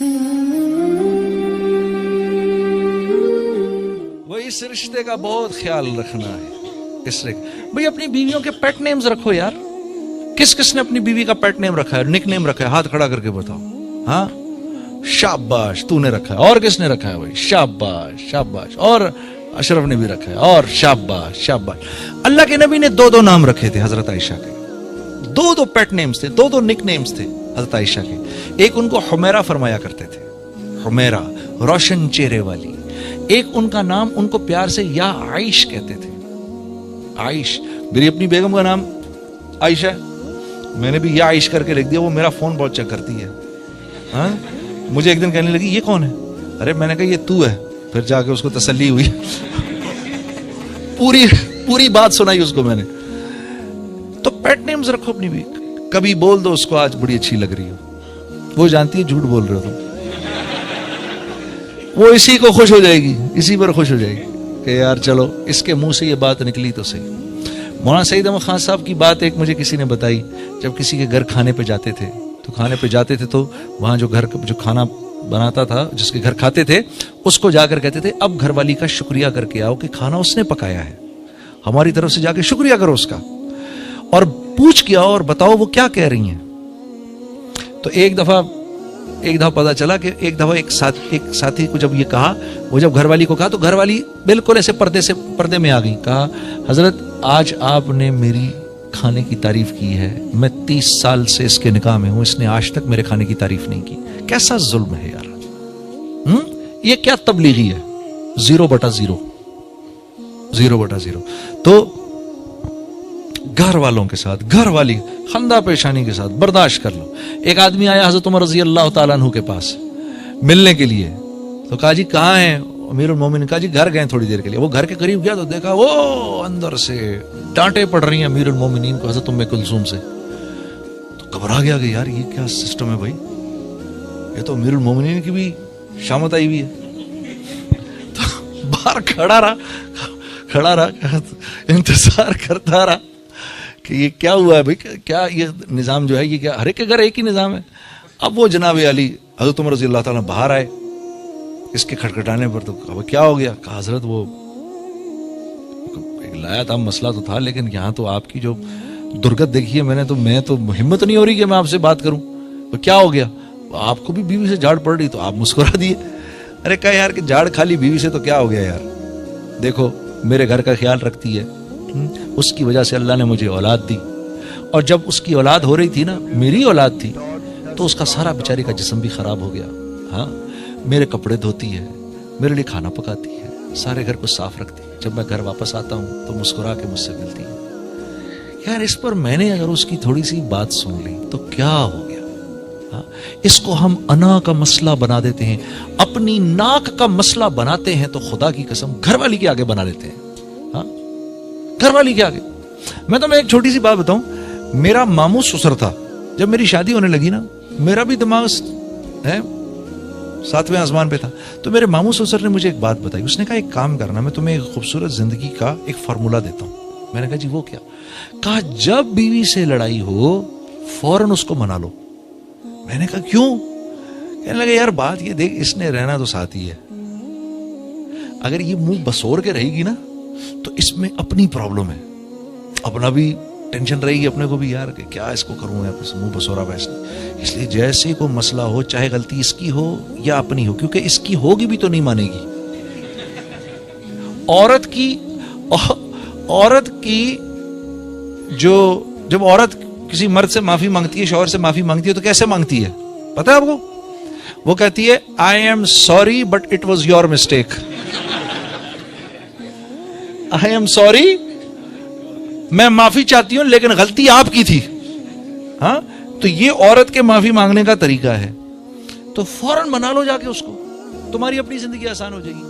وہ اس رشتے کا بہت خیال رکھنا ہے. اس لیے بھئی اپنی بیویوں کے پیٹ نیمز رکھو یار. کس کس نے اپنی بیوی کا پیٹ نیم رکھا ہے, نک نیم رکھا ہے؟ ہاتھ کھڑا کر کے بتاؤ. ہاں شاباش, تو نے رکھا ہے. اور کس نے رکھا ہے بھائی؟ شاباش شاباش. اور اشرف نے بھی رکھا ہے. اور شاباش شاباش. اللہ کے نبی نے 2 نام رکھے تھے حضرت عائشہ کے. 2 پیٹ نیمز تھے, 2 نک نیمز تھے حضرت عائشہ کے. ایک ان کو حمیرہ فرمایا کرتے تھے, حمیرہ روشن چہرے والی. ایک ان کا نام ان کو پیار سے یا عائش کہتے تھے. عائش. میری اپنی بیگم کا نام عائشہ ہے, میں نے بھی یا عائش کر کے لکھ دیا. وہ میرا فون بہت چیک کرتی ہے. ہاں مجھے ایک دن کہنے لگی یہ کون ہے؟ ارے میں نے کہا یہ تو ہے. پھر جا کے اس کو تسلی ہوئی. پوری بات سنائی اس کو میں نے. تو پیٹ نیمز رکھو اپنی بھی. کبھی بول دو اس کو آج بڑی اچھی لگ رہی ہو, وہ جانتی ہے جھوٹ بول رہے ہو تم. وہ اسی کو خوش ہو جائے گی, اسی پر خوش ہو جائے گی کہ یار چلو اس کے منہ سے یہ بات نکلی تو صحیح. مولانا سعید احمد خان صاحب کی بات ایک مجھے کسی نے بتائی. جب کسی کے گھر کھانے پہ جاتے تھے تو وہاں جو کھانا بناتا تھا, جس کے گھر کھاتے تھے, اس کو جا کر کہتے تھے اب گھر والی کا شکریہ کر کے آؤ کہ کھانا اس نے پکایا ہے, ہماری طرف سے جا کے شکریہ کرو اس کا, اور پوچھ کے آؤ اور بتاؤ وہ کیا کہہ رہی ہیں. تو ایک دفعہ پتا چلا کہ ایک دفعہ ایک ساتھی کو جب یہ کہا, وہ جب گھر والی کو کہا تو گھر والی بالکل ایسے پردے میں آ گئی. کہا حضرت آج آپ نے میری کھانے کی تعریف کی ہے, میں 30 سال سے اس کے نکاح میں ہوں, اس نے آج تک میرے کھانے کی تعریف نہیں کی. کیسا ظلم ہے یار. یہ کیا تبلیغی ہے؟ 0/0. تو گھر والوں کے ساتھ, گھر والی خندہ پیشانی کے ساتھ برداشت کر لو. ایک آدمی آیا حضرت عمر رضی اللہ تعالیٰ عنہ کے پاس ملنے کے لیے, تو کہا جی کہاں ہیں امیر المومنین؟ کہا جی گھر گئے تھوڑی دیر کے لیے. وہ گھر کے قریب گیا تو دیکھا وہ اندر سے ڈانٹے پڑ رہی ہیں امیر المومنین کو حضرت ام کلثوم سے. تو گھبرا گیا کہ یار یہ کیا سسٹم ہے بھائی, یہ تو امیر المومنین کی بھی شامت آئی ہوئی ہے. تو باہر کھڑا رہا انتظار کرتا رہا کہ یہ کیا ہوا ہے بھائی, کیا یہ نظام جو ہے یہ کیا, ہر ایک کے گھر ایک ہی نظام ہے. اب وہ جناب علی حضرت عمر رضی اللہ تعالیٰ باہر آئے اس کے کھٹکھٹانے پر. تو کہا کیا ہو گیا؟ کہا حضرت وہ ایک لایا تھا, مسئلہ تو تھا, لیکن یہاں تو آپ کی جو درگت دیکھی ہے میں تو ہمت نہیں ہو رہی کہ میں آپ سے بات کروں. تو کیا ہو گیا؟ آپ کو بھی بیوی سے جھاڑ پڑ رہی, تو آپ مسکرا دیے. ارے کہا یار کہ جھاڑ کھالی بیوی سے تو کیا ہو گیا یار, دیکھو میرے گھر کا خیال رکھتی ہے, اس کی وجہ سے اللہ نے مجھے اولاد دی, اور جب اس کی اولاد ہو رہی تھی نا, میری اولاد تھی, تو اس کا سارا بیچاری کا جسم بھی خراب ہو گیا. ہاں میرے کپڑے دھوتی ہے, میرے لیے کھانا پکاتی ہے, سارے گھر کو صاف رکھتی ہے. جب میں گھر واپس آتا ہوں تو مسکرا کے مجھ سے ملتی ہے. یار اس پر میں نے اگر اس کی تھوڑی سی بات سن لی تو کیا ہو گیا. اس کو ہم انا کا مسئلہ بنا دیتے ہیں, اپنی ناک کا مسئلہ بناتے ہیں, تو خدا کی قسم گھر والی کے آگے بنا لیتے ہیں. ہاں گھر والی کے آگے. میں تمہیں ایک چھوٹی سی بات بتاؤں, میرا ماموں سسر تھا, جب میری شادی ہونے لگی نا, میرا بھی دماغ 7ویں آسمان پہ تھا. تو میرے ماموں سسر نے مجھے ایک بات بتائی. اس نے کہا ایک کام کرنا, میں تمہیں ایک خوبصورت زندگی کا ایک فارمولہ دیتا ہوں. میں نے کہا جی وہ کیا؟ کہا جب بیوی سے لڑائی ہو فوراً اس کو منا لو. میں نے کہا کیوں؟ کہنے لگا یار بات یہ دیکھ, اس نے رہنا تو ساتھ ہی ہے, اگر یہ منہ بسور کے رہے گی نا تو اس میں اپنی پرابلم ہے, اپنا بھی ٹینشن رہے گی اپنے کو بھی, یار کہ کیا اس کو کروں, یا منہ بسورا ویسے. اس لیے جیسے کوئی مسئلہ ہو, چاہے غلطی اس کی ہو یا اپنی ہو, کیونکہ اس کی ہوگی بھی تو نہیں مانے گی. عورت کی جب عورت کسی مرد سے معافی مانگتی ہے, شوہر سے معافی مانگتی ہے, تو کیسے مانگتی ہے پتہ ہے آپ کو؟ وہ کہتی ہے I am sorry but it was your mistake. I am sorry, میں معافی چاہتی ہوں لیکن غلطی آپ کی تھی. ہاں تو یہ عورت کے معافی مانگنے کا طریقہ ہے. تو فوراً منا لو جا کے اس کو, تمہاری اپنی زندگی آسان ہو جائے گی.